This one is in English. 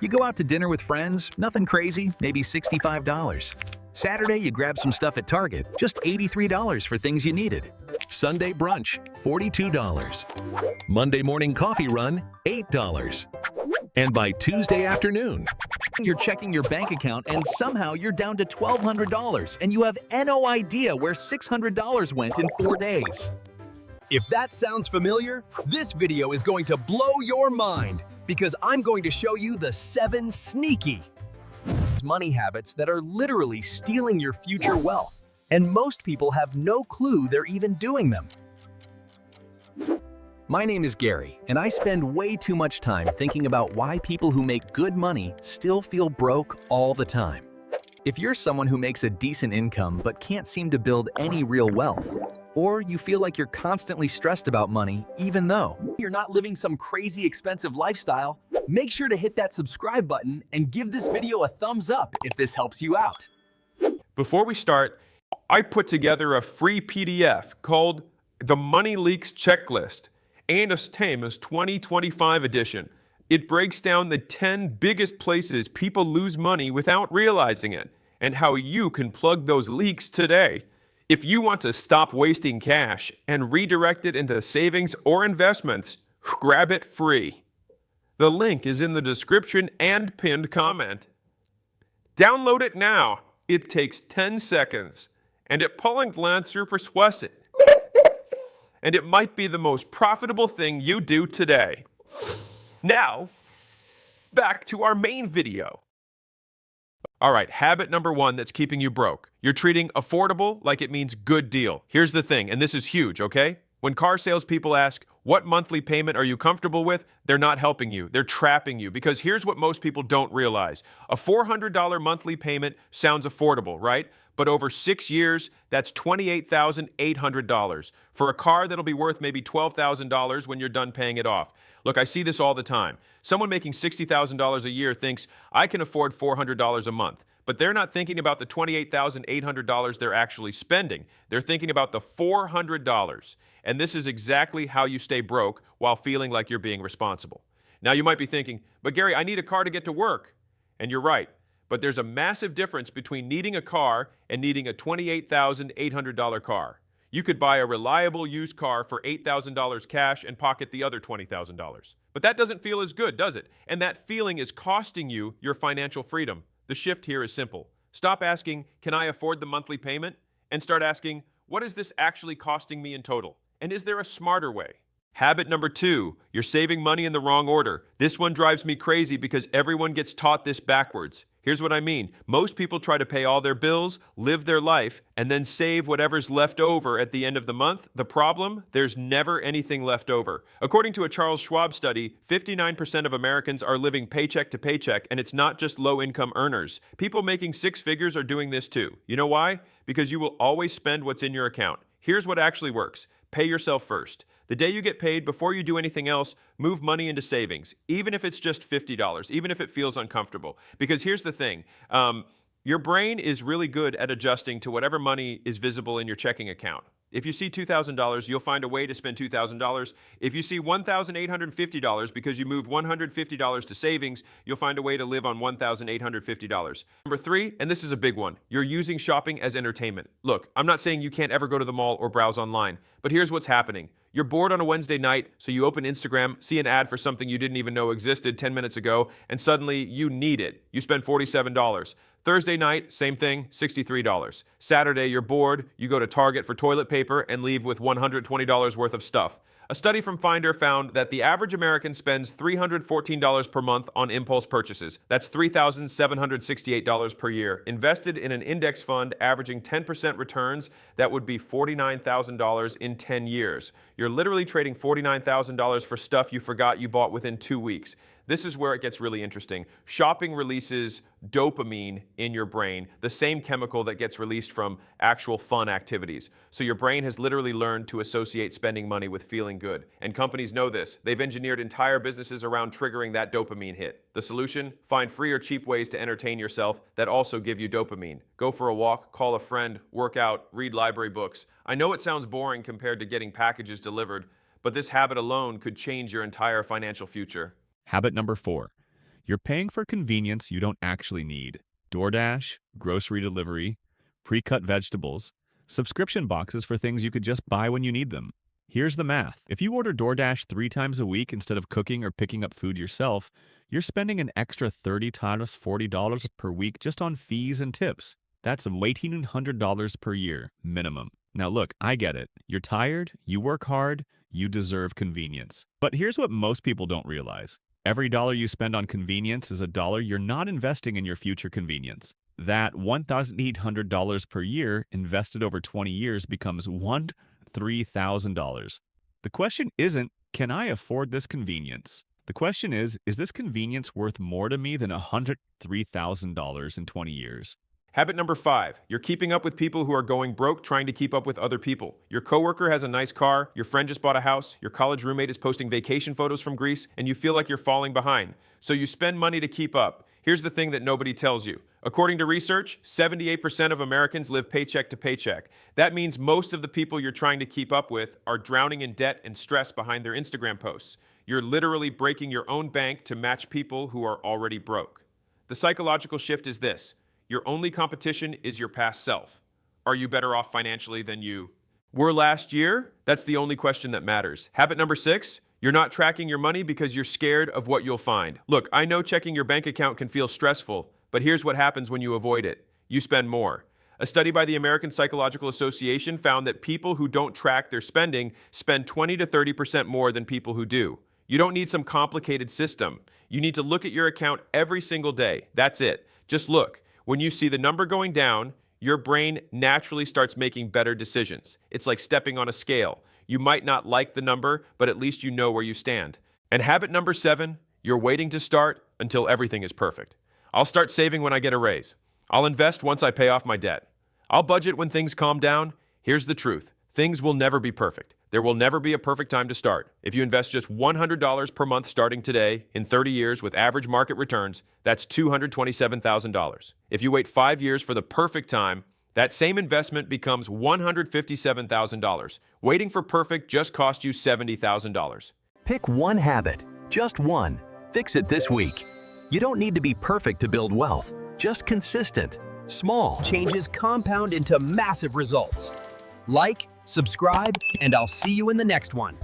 You go out to dinner with friends, nothing crazy, maybe $65. Saturday, you grab some stuff at Target, just $83 for things you needed. Sunday brunch, $42. Monday morning coffee run, $8. And by Tuesday afternoon, you're checking your bank account and somehow you're down to $1,200 and you have no idea where $600 went in 4 days. If that sounds familiar, this video is going to blow your mind because I'm going to show you the 7 sneaky money habits that are literally stealing your future wealth, and most people have no clue they're even doing them. My name is Gary, and I spend way too much time thinking about why people who make good money still feel broke all the time. If you're someone who makes a decent income but can't seem to build any real wealth, or you feel like you're constantly stressed about money even though you're not living some crazy expensive lifestyle, make sure to hit that subscribe button and give this video a thumbs up if this helps you out. Before we start, I put together a free PDF called The Money Leaks Checklist, 𝙁𝙍𝙀𝙀 2025 edition. It breaks down the 10 biggest places people lose money without realizing it, and how you can plug those leaks today. If you want to stop wasting cash and redirect it into savings or investments, grab it free. The link is in the description and pinned comment. Download it now. It takes 10 seconds, and it pulling glancer persuasive. And it might be the most profitable thing you do today. Now, back to our main video. All right, habit number 1 that's keeping you broke. You're treating affordable like it means good deal. Here's the thing, and this is huge, okay? When car salespeople ask, what monthly payment are you comfortable with? They're not helping you. They're trapping you, because here's what most people don't realize. A $400 monthly payment sounds affordable, right? But over 6 years, that's $28,800 for a car that'll be worth maybe $12,000 when you're done paying it off. Look, I see this all the time. Someone making $60,000 a year thinks, I can afford $400 a month. But they're not thinking about the $28,800 they're actually spending. They're thinking about the $400. And this is exactly how you stay broke while feeling like you're being responsible. Now you might be thinking, but Gary, I need a car to get to work. And you're right. But there's a massive difference between needing a car and needing a $28,800 car. You could buy a reliable used car for $8,000 cash and pocket the other $20,000. But that doesn't feel as good, does it? And that feeling is costing you your financial freedom. The shift here is simple. Stop asking, can I afford the monthly payment? And start asking, what is this actually costing me in total? And is there a smarter way? Habit number 2, you're saving money in the wrong order. This one drives me crazy because everyone gets taught this backwards. Here's what I mean. Most people try to pay all their bills, live their life, and then save whatever's left over at the end of the month. The problem? There's never anything left over. According to a Charles Schwab study, 59% of Americans are living paycheck to paycheck, and it's not just low-income earners. People making 6 figures are doing this too. You know why? Because you will always spend what's in your account. Here's what actually works. Pay yourself first. The day you get paid, before you do anything else, move money into savings, even if it's just $50, even if it feels uncomfortable. Because here's the thing, your brain is really good at adjusting to whatever money is visible in your checking account. If you see $2,000, you'll find a way to spend $2,000. If you see $1,850 because you moved $150 to savings, you'll find a way to live on $1,850. Number 3, and this is a big one, you're using shopping as entertainment. Look, I'm not saying you can't ever go to the mall or browse online, but here's what's happening. You're bored on a Wednesday night, so you open Instagram, see an ad for something you didn't even know existed 10 minutes ago, and suddenly you need it. You spend $47. Thursday night, same thing, $63. Saturday, you're bored, you go to Target for toilet paper and leave with $120 worth of stuff. A study from Finder found that the average American spends $314 per month on impulse purchases. That's $3,768 per year. Invested in an index fund averaging 10% returns, that would be $49,000 in 10 years. You're literally trading $49,000 for stuff you forgot you bought within 2 weeks. This is where it gets really interesting. Shopping releases dopamine in your brain, the same chemical that gets released from actual fun activities. So your brain has literally learned to associate spending money with feeling good. And companies know this. They've engineered entire businesses around triggering that dopamine hit. The solution? Find free or cheap ways to entertain yourself that also give you dopamine. Go for a walk, call a friend, work out, read library books. I know it sounds boring compared to getting packages delivered, but this habit alone could change your entire financial future. Habit number 4. You're paying for convenience you don't actually need. DoorDash, grocery delivery, pre-cut vegetables, subscription boxes for things you could just buy when you need them. Here's the math. If you order DoorDash 3 times a week instead of cooking or picking up food yourself, you're spending an extra $30 to $40 per week just on fees and tips. That's $1,800 per year, minimum. Now look, I get it. You're tired, you work hard, you deserve convenience. But here's what most people don't realize. Every dollar you spend on convenience is a dollar you're not investing in your future convenience. That $1,800 per year invested over 20 years becomes $3,000. The question isn't, can I afford this convenience? The question is this convenience worth more to me than $103,000 in 20 years? Habit number 5, you're keeping up with people who are going broke trying to keep up with other people. Your coworker has a nice car, your friend just bought a house, your college roommate is posting vacation photos from Greece, and you feel like you're falling behind. So you spend money to keep up. Here's the thing that nobody tells you. According to research, 78% of Americans live paycheck to paycheck. That means most of the people you're trying to keep up with are drowning in debt and stress behind their Instagram posts. You're literally breaking your own bank to match people who are already broke. The psychological shift is this. Your only competition is your past self. Are you better off financially than you were last year? That's the only question that matters. Habit number 6, you're not tracking your money because you're scared of what you'll find. Look, I know checking your bank account can feel stressful, but here's what happens when you avoid it. You spend more. A study by the American Psychological Association found that people who don't track their spending spend 20 to 30% more than people who do. You don't need some complicated system. You need to look at your account every single day. That's it. Just look. When you see the number going down, your brain naturally starts making better decisions. It's like stepping on a scale. You might not like the number, but at least you know where you stand. And habit number 7, you're waiting to start until everything is perfect. I'll start saving when I get a raise. I'll invest once I pay off my debt. I'll budget when things calm down. Here's the truth. Things will never be perfect. There will never be a perfect time to start. If you invest just $100 per month starting today, in 30 years with average market returns, that's $227,000. If you wait 5 years for the perfect time, that same investment becomes $157,000. Waiting for perfect just cost you $70,000. Pick one habit, just one. Fix it this week. You don't need to be perfect to build wealth, just consistent, small. Changes compound into massive results. Like, subscribe, and I'll see you in the next one.